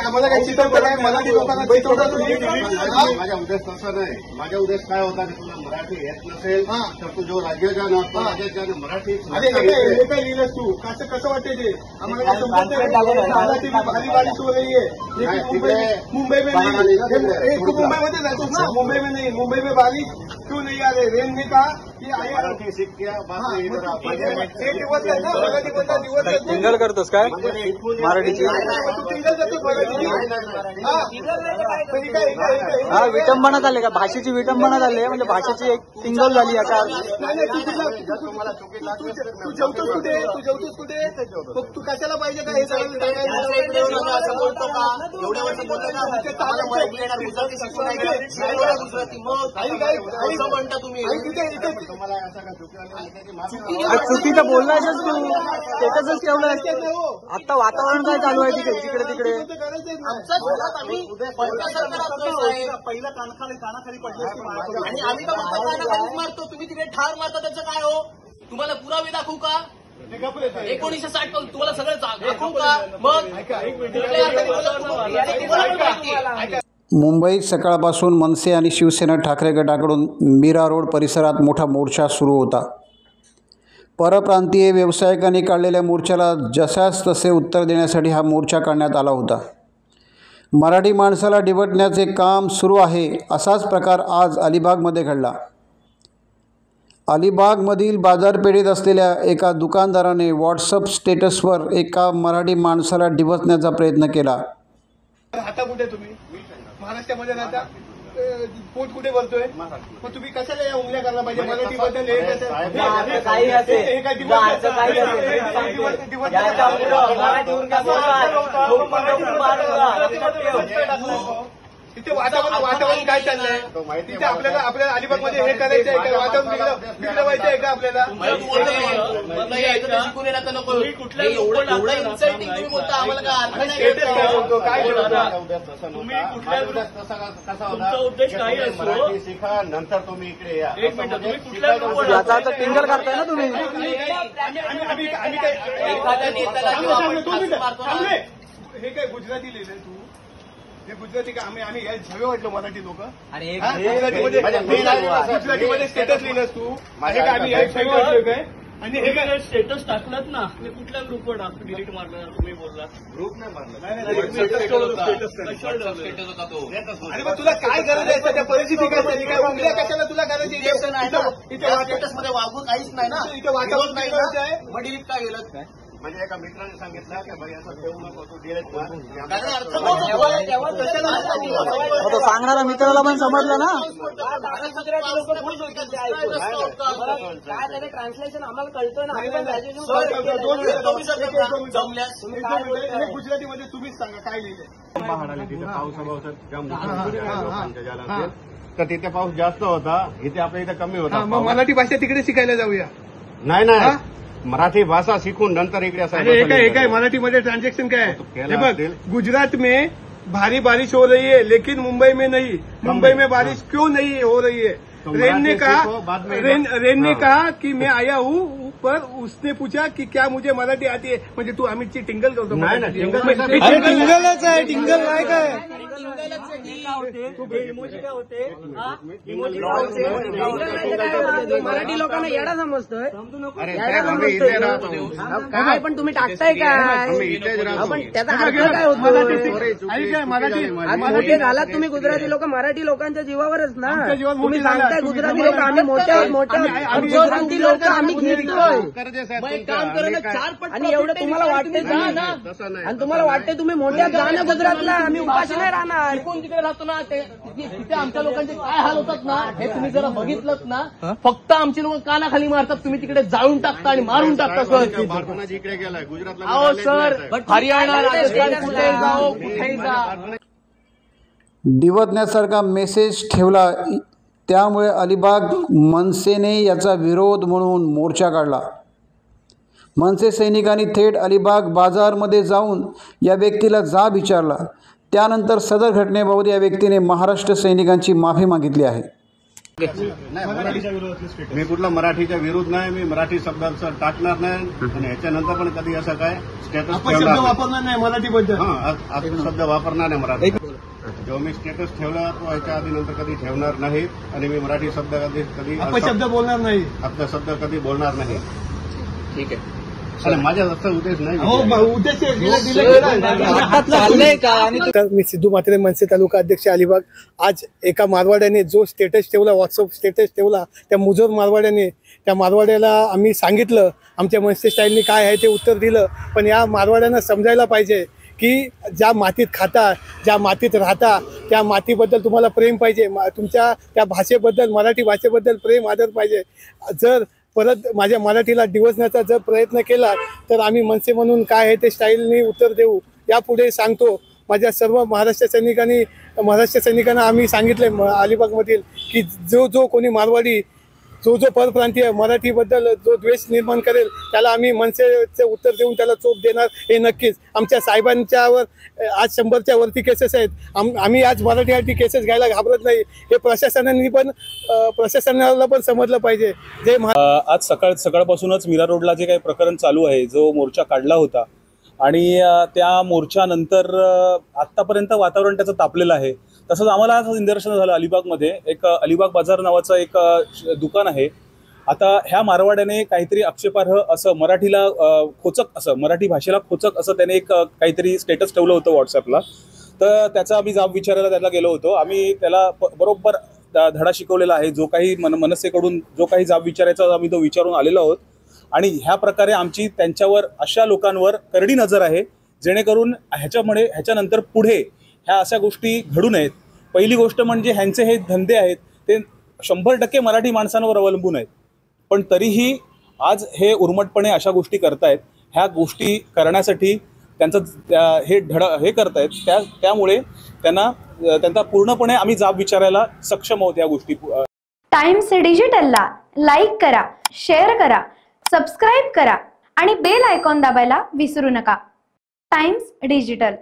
आम्हाला काही चितवतं काय मराठी लोकांना चितवता तुम्ही? माझा उद्देश तसा नाही. माझा उद्देश काय होता की तुला मराठी येत नसेल तर तू जो राज्याच्या नसतो राज्याच्या मराठी हे काय लिहिलंस तू? कसं कसं वाटते ते आम्हाला काय समजत नाही. भारी बारिश हो रही है मुंबई में नहीं. मुंबईमध्ये जातोस ना. मुंबई में नहीं. मुंबई में बारिश क्यों नहीं आ रहे? रेन ने कहा की मराठी शिक किया. टिंगल करतोस काय मराठीची? हा विटंबना झाली का? भाषेची विटंबना झाली म्हणजे भाषेची एक टिंगल झाली याचा अर्थ. तू जेवतोस कुठे? तू जेवतोस कुठे? तू कशाला पाहिजे का हे सगळं? एवढ्या वर्ष म्हणता तुम्ही चुकीचं बोललायच तू. त्याच्यातच ठेवलं. आता वातावरण काय चालू आहे तिकडे तिकडे पहिलं कानाखाली पडलं आणि आम्ही तर कानाखालीच मारतो. तुम्ही तिकडे ठार मारता त्याचं काय हो? तुम्हाला पुरावे दाखवू का? 1960 तुम्हाला सगळं दाखवू का? मग मुंबईत सकाळपासून मनसे आणि शिवसेना ठाकरे गटाकडून मीरा रोड परिसरात मोठा मोर्चा सुरू होता. परप्रांतीय व्यावसायिकांनी काढलेल्या मोर्चाला जशास तसे उत्तर देण्यासाठी हा मोर्चा काढण्यात आला होता. मराठी माणसाला डिवचण्याचे काम सुरू आहे असाच प्रकार आज अलिबागमध्ये घडला. अलिबागमधील बाजारपेठेत असलेल्या एका दुकानदाराने व्हॉट्सअप स्टेटसवर एका मराठी माणसाला डिवचण्याचा प्रयत्न केला. आता कुठे तुम्ही महाराष्ट्रामध्ये राहता? पोट कुठे बोलतोय? मग तुम्ही कशाला या उंगल्या करायला पाहिजे? मराठीबद्दल इथे वातावरण काय चाललंय? तिथे आपल्याला अलिबागमध्ये हे करायचं आहे का? वातावरण बिघडवायचं आहे का आपल्याला? मराठी शिका नंतर तुम्ही इकडे या. याचा अर्थ टिंगल करताय ना तुम्ही. हे काय गुजराती लिहिलंय तू? हे गुजराती का? आम्ही झवे वाटलो मराठी लोक. गुजरातीमध्ये स्टेटस लिहिलंस तू? आम्ही झवे वाटलो काय? आणि हे काय स्टेटस टाकलात ना? कुठल्या ग्रुपवर डिलीट मारलं तुम्ही बोलला? ग्रुप नाही मारलं. आणि मग तुला काय गरज आहे त्या परिस्थिती? काय उंगल्या कशाला तुला गरज आहे? इथे स्टेटसमध्ये वागू काहीच नाही ना. इथे वातावरण नाही आहे. मग डिलीट काय गेलं काय? म्हणजे एका मित्राने सांगितलं की भाई असं ठेवू नको तू डिलीट कर. सांगणारा मित्राला पण समजलं ना. ट्रान्सलेशन आम्हाला कळतं ना. गुजरातीमध्ये तुम्हीच सांगा काय लिहिलंय. तिथे पाऊस तर तिथे पाऊस जास्त होता, इथे आपल्या इथे कमी होता. मग मराठी भाषा तिकडे शिकायला जाऊया. नाही मराठी भाषा सीखून नंतर इकडे काय मराठीमध्ये ट्रांजेक्शन काय है? गुजरात में भारी बारिश हो रही है लेकिन मुंबई में नहीं. मुंबई में बारिश क्यों नहीं हो रही है? रेन ने कहा कि मैं आया हूँ पर उसने पूछा कि क्या मुझे मराठी आती है. म्हणजे तू आम्ही टिंगल करतो. टिंगलच आहे. टिंगल नाही काय? मराठी लोकांना येडा समजतोय. काय पण तुम्ही टाकताय काय? पण त्याचा अर्थ काय होतो? मोठे झालात तुम्ही गुजराती लोक. मराठी लोकांच्या जीवावरच ना तुम्ही सांगताय. गुजराती लोक आम्ही मोठ्या गुजराती लोक आम्ही घेतोय आणि एवढं तुम्हाला वाटते जा ना. आणि तुम्हाला वाटते तुम्ही मोठ्या जा ना गुजरातला. आम्ही उपाशी नाही राहणार. कोण तिकडे राहतो ना तिथे आमच्या लोकांचे काय हाल होतात ना हे तुम्ही जरा बघितलं ना. फक्त आमची लोक कानाखाली मारतात. तुम्ही तिकडे जाळून टाकता आणि मारून टाकता. इकडे गेलाय गुजरातला. अहो सर हरियाणा राजस्थान कुठे जाओ कुठेही जा. डिवचण्यासारखा मेसेज ठेवला. त्यामुळे अलिबाग मनसेने याचा विरोध म्हणून मोर्चा काढला. मनसे सैनिकांनी थेट अलिबाग बाजारमध्ये जाऊन या व्यक्तीला जाब विचारला. त्यानंतर सदर घटनेबाबत या व्यक्तीने महाराष्ट्र सैनिकांची माफी मागितली आहे. मी कुठला मराठीच्या विरुद्ध नाही, मी मराठी शब्दाचं टाकणार नाही आणि ह्याच्यानंतर पण कधी असं काय स्टेटस वापरणार नाही मराठीबद्दल. शब्द वापरणार नाही मराठी. जो मी स्टेटस ठेवला तो ह्याच्या आधी नंतर कधी ठेवणार नाही आणि मी मराठी शब्द कधी शब्द बोलणार नाही, आपला शब्द कधी बोलणार नाही. ठीक आहे. आणि माझा जास्त उद्देश नाही. तर मी सिद्धू म्हात्रे, मनसे तालुका अध्यक्ष अलिबाग. आज एका मारवाड्याने जो स्टेटस ठेवला, व्हॉट्सअप स्टेटस ठेवला, त्या मुजोर मारवाड्याने, त्या मारवाड्याला आम्ही सांगितलं, आमच्या मनसे स्टाईलने काय आहे ते उत्तर दिलं. पण या मारवाड्यांना समजायला पाहिजे की ज्या मातीत खाता, ज्या मातीत राहता, त्या मातीबद्दल तुम्हाला प्रेम पाहिजे, तुमच्या त्या भाषेबद्दल, मराठी भाषेबद्दल प्रेम आदर पाहिजे. जर परत माझ्या मराठीला डिवचण्याचा जर प्रयत्न केला तर आम्ही मनसे म्हणून काय आहे ते स्टाईलने उत्तर देऊ. यापुढे सांगतो, माझ्या सर्व महाराष्ट्र सैनिकांना आम्ही सांगितले अलिबागमधील की जो कोणी मारवाडी, जो परप्रांतीय मराठीबद्दल जो द्वेष निर्माण करेल त्याला आम्ही मनसेचे उत्तर देऊन त्याला चोप देणार हे नक्कीच. आमच्या साहेबांच्यावर आज 100च्या वरती केसेस आहेत. आम्ही आज मराठीसाठी केसेस घ्यायला घाबरत नाही. हे प्रशासनाला पण समजलं पाहिजे. आज सकाळपासूनच मीरा रोडला जे काही प्रकरण चालू आहे, जो मोर्चा काढला होता आणि त्या मोर्चानंतर आत्तापर्यंत वातावरण त्याचं तापलेलं आहे. तसंच आम्हाला आज निदर्शन झालं अलिबागमध्ये. एक अलिबाग बाजार नावाचं एक दुकान आहे. आता ह्या मारवाड्याने काहीतरी आक्षेपार्ह असं मराठीला खोचक असं, मराठी भाषेला खोचक असं त्याने एक काहीतरी स्टेटस ठेवलं होतं व्हॉट्सअपला. तर त्याचा आम्ही जाब विचारायला त्याला गेलो होतो. आम्ही त्याला बरोबर धडा शिकवलेला आहे. जो काही मनसेकडून जो काही जाब विचारायचा आम्ही तो विचारून आलेलो आहोत. आणि ह्या प्रकारे आमची त्यांच्यावर, अशा लोकांवर करडी नजर आहे जेणेकरून ह्याच्यानंतर पुढे ह्या अशा गोष्टी घडू नयेत. पहिली गोष्ट म्हणजे ह्यांचे हे धंदे आहेत ते 100% मराठी माणसांवर अवलंबून आहेत. पण तरीही आज हे उर्मटपणे अशा गोष्टी करतायत. ह्या गोष्टी करण्यासाठी त्यांचं हे करतायत. त्यामुळे त्यांचा पूर्णपणे आम्ही जाब विचारायला सक्षम आहोत या गोष्टी. टाइम्स डिजिटलला लाईक करा, शेअर करा, सबस्क्राईब करा आणि बेल आयकॉन दाबायला विसरू नका. Times digital.